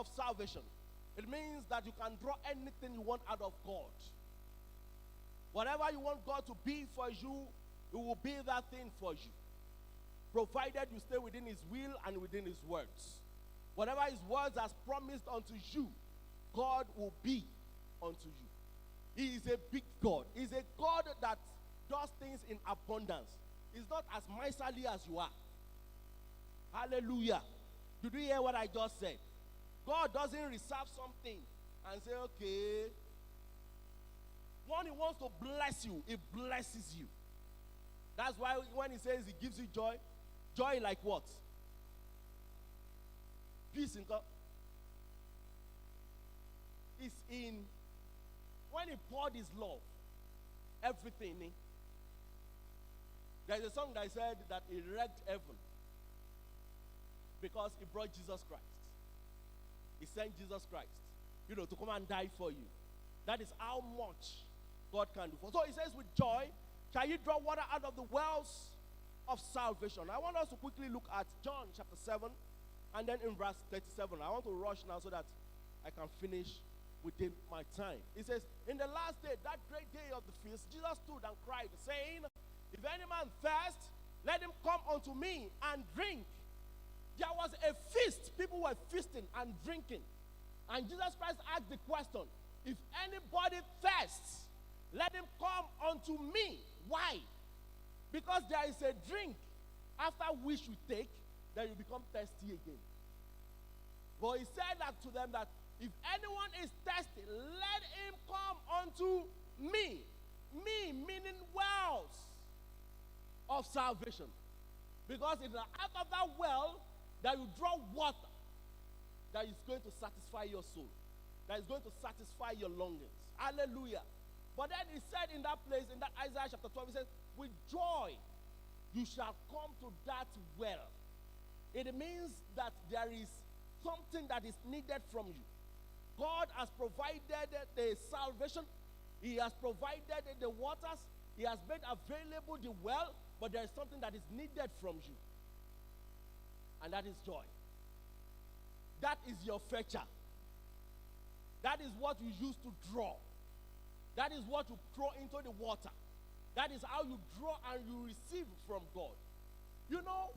of salvation, it means that you can draw anything you want out of God. Whatever you want God to be for you, it will be that thing for you, provided you stay within his will and within his words. Whatever his words has promised unto you, God will be unto you. He is a big God. He is a God that does things in abundance. He's not as miserly as you are. Hallelujah. Did you hear what I just said? God doesn't reserve something and say, okay. When he wants to bless you, he blesses you. That's why when he says he gives you joy, joy like what? Peace in God. It's in when he poured his love, everything in. There's a song that said that he wrecked heaven because he brought Jesus Christ. He sent Jesus Christ, to come and die for you. That is how much God can do for. So he says, with joy, shall you draw water out of the wells of salvation. I want us to quickly look at John chapter 7, and then in verse 37. I want to rush now so that I can finish within my time. It says, in the last day, that great day of the feast, Jesus stood and cried, saying, if any man thirst, let him come unto me and drink. There was a feast. People were feasting and drinking. And Jesus Christ asked the question, if anybody thirsts, let him come unto me. Why? Because there is a drink after which you take, then you become thirsty again. But he said that to them that if anyone is thirsty, let him come unto me. Me meaning wells of salvation. Because it's out of that well that you draw water that is going to satisfy your soul, that is going to satisfy your longings. Hallelujah. But then he said in that place, in that Isaiah chapter 12, he says, with joy you shall come to that well. It means that there is something that is needed from you. God has provided the salvation. He has provided the waters. He has made available the well, but there is something that is needed from you. And that is joy. That is your fetcher. That is what you use to draw. That is what you throw into the water. That is how you draw and you receive from God.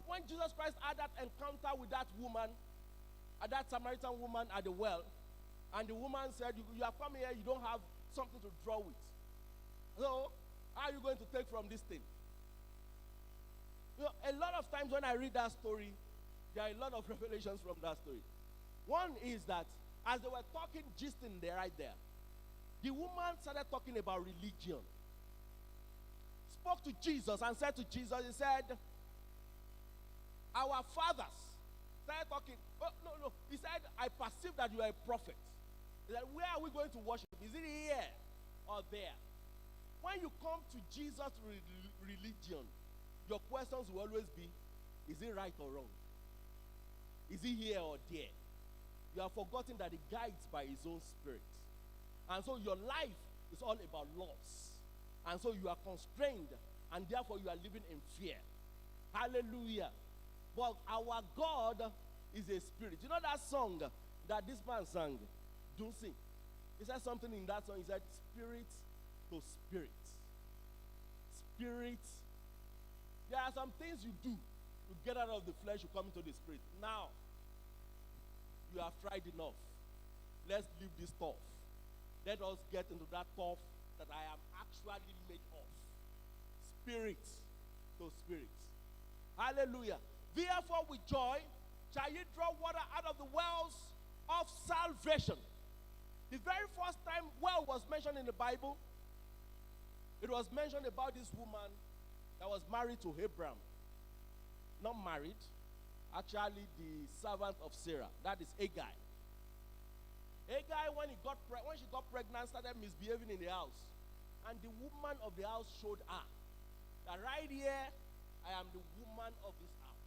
When Jesus Christ had that encounter with that woman, that Samaritan woman at the well, and the woman said, you have come here, you don't have something to draw with. So, how are you going to take from this thing? A lot of times when I read that story, there are a lot of revelations from that story. One is that as they were talking, gisting there, right there, the woman started talking about religion. Spoke to Jesus and said to Jesus, he said, our fathers started talking. Oh, no. He said, I perceive that you are a prophet. He said, where are we going to worship? Is it here or there? When you come to Jesus' religion, your questions will always be, is it right or wrong? Is it here or there? You have forgotten that he guides by his own spirit. And so your life is all about loss. And so you are constrained, and therefore you are living in fear. Hallelujah. But our God is a spirit. You know that song that this man sang? Don't sing. He said something in that song. He said, spirit to spirit. Spirit. There are some things you do to get out of the flesh, you come into the spirit. Now, you have tried enough. Let's leave this stuff. Let us get into that stuff that I am actually made of. Spirit to spirit. Hallelujah. Therefore, with joy, shall ye draw water out of the wells of salvation. The very first time well was mentioned in the Bible, it was mentioned about this woman that was married to Abraham. Not married, actually the servant of Sarah. That is Hagar. Hagar, when she got pregnant, started misbehaving in the house. And the woman of the house showed her that right here, I am the woman of this house.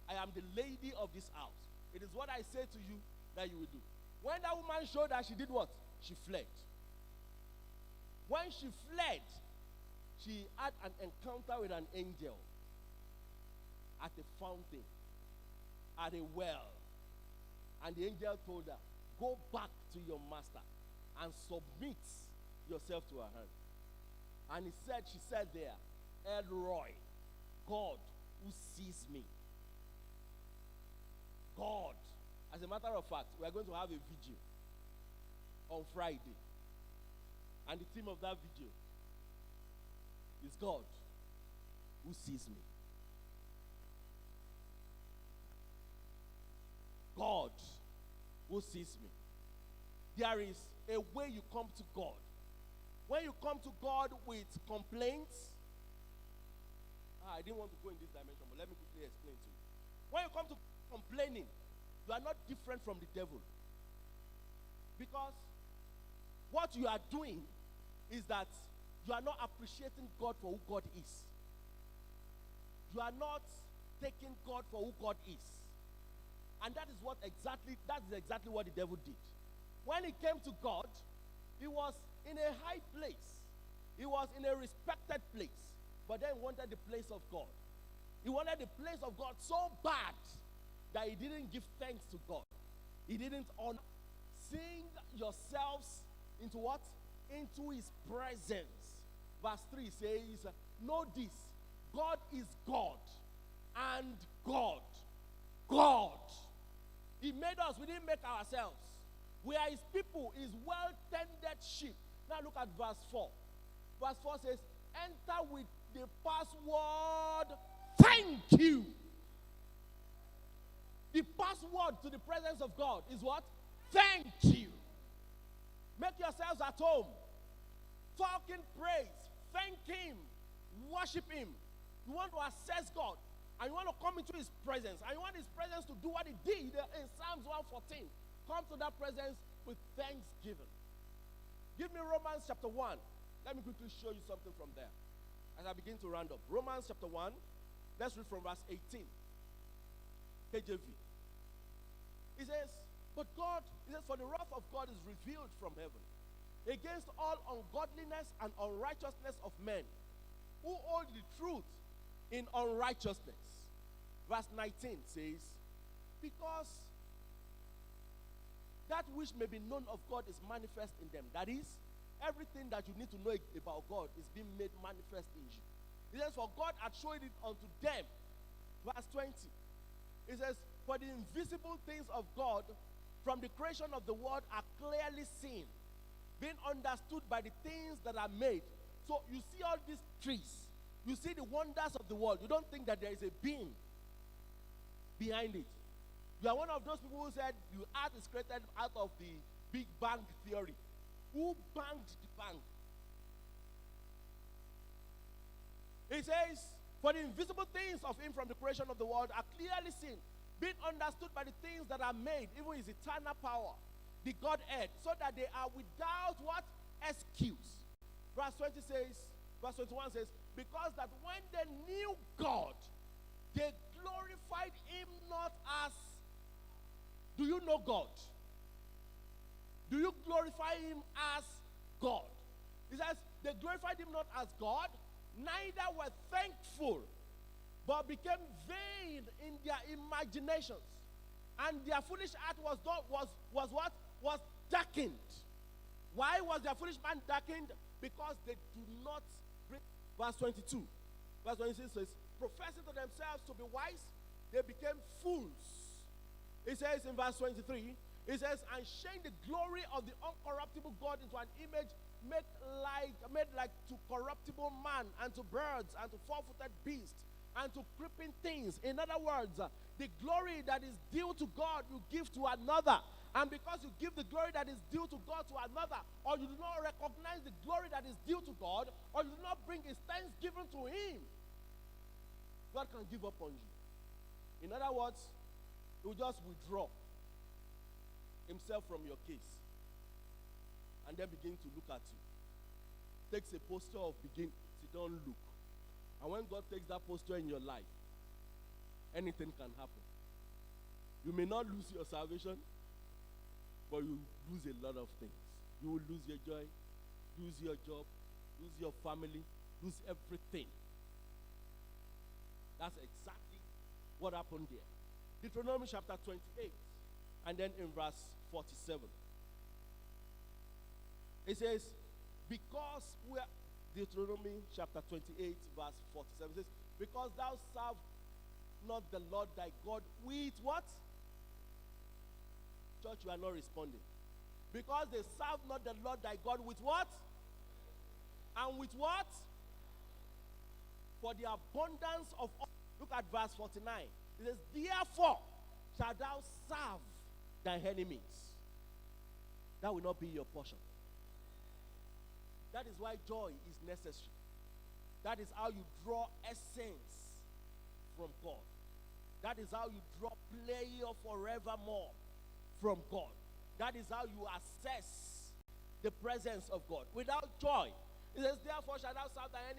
I am the lady of this house. It is what I say to you that you will do. When that woman showed her, she did what? She fled. When she fled, she had an encounter with an angel at a fountain, at a well. And the angel told her, go back to your master and submit yourself to her hand. And she said there, Elroy, God who sees me. God. As a matter of fact, we are going to have a vigil on Friday. And the theme of that vigil is God who sees me. God who sees me. There is a way you come to God. When you come to God with complaints, I didn't want to go in this dimension, but let me quickly explain to you. When you come to complaining, you are not different from the devil. Because what you are doing is that you are not appreciating God for who God is. You are not taking God for who God is. And that is exactly what the devil did. When he came to God, he was in a high place. He was in a respected place. But then he wanted the place of God. He wanted the place of God so bad that he didn't give thanks to God. He didn't honor. Sing yourselves into what? Into his presence. Verse 3 says, know this, God is God and God. God. He made us, we didn't make ourselves. We are his people, his well-tended sheep. Now look at verse 4. Verse 4 says, enter with the password, thank you. The password to the presence of God is what? Thank you. Make yourselves at home. Talk in praise. Thank him. Worship him. You want to access God. And you want to come into his presence. And you want his presence to do what he did in Psalms 114. Come to that presence with thanksgiving. Give me Romans chapter 1. Let me quickly show you something from there. As I begin to round up. Romans chapter 1. Let's read from verse 18. KJV. It says, but God, it says, for the wrath of God is revealed from heaven against all ungodliness and unrighteousness of men who hold the truth in unrighteousness. Verse 19 says, because that which may be known of God is manifest in them. That is, everything that you need to know about God is being made manifest in you. It says, for God had shown it unto them. Verse 20. It says, for the invisible things of God from the creation of the world are clearly seen, being understood by the things that are made. So you see all these trees. You see the wonders of the world. You don't think that there is a being behind it. You are one of those people who said the earth is created out of the Big Bang theory. Who banged the bang? It says, for the invisible things of him from the creation of the world are clearly seen, being understood by the things that are made, even his eternal power, the Godhead, so that they are without what? Excuse. Verse 21 says, because that when they knew God, they glorified him not as. Do you know God? Do you glorify him as God? He says, they glorified him not as God, neither were thankful, but became vain in their imaginations. And their foolish heart was what? Was darkened. Why was their foolish man darkened? Because they do not bring. Verse 22. Verse 26 says, professing to themselves to be wise, they became fools. It says in verse 23, it says, and change the glory of the uncorruptible God into an image made like to corruptible man, and to birds, and to four-footed beasts, and to creeping things. In other words, the glory that is due to God, you give to another. And because you give the glory that is due to God to another, or you do not recognize the glory that is due to God, or you do not bring his thanksgiving to him, God can give up on you. In other words, he will just withdraw himself from your case and then begin to look at you. Takes a posture of sit down, look. And when God takes that posture in your life, anything can happen. You may not lose your salvation, but you lose a lot of things. You will lose your joy, lose your job, lose your family, lose everything. That's exactly what happened there. Deuteronomy chapter 28, and then in verse 47. It says, because we are, Deuteronomy chapter 28, verse 47 says, because thou serve not the Lord thy God with what? Church, you are not responding. Because they serve not the Lord thy God with what? And with what? For the abundance of all. Look at verse 49. It says, therefore shalt thou serve thy enemies. That will not be your portion. That is why joy is necessary. That is how you draw essence from God. That is how you draw pleasure forevermore from God. That is how you assess the presence of God. Without joy, it says, therefore shalt thou serve thy enemy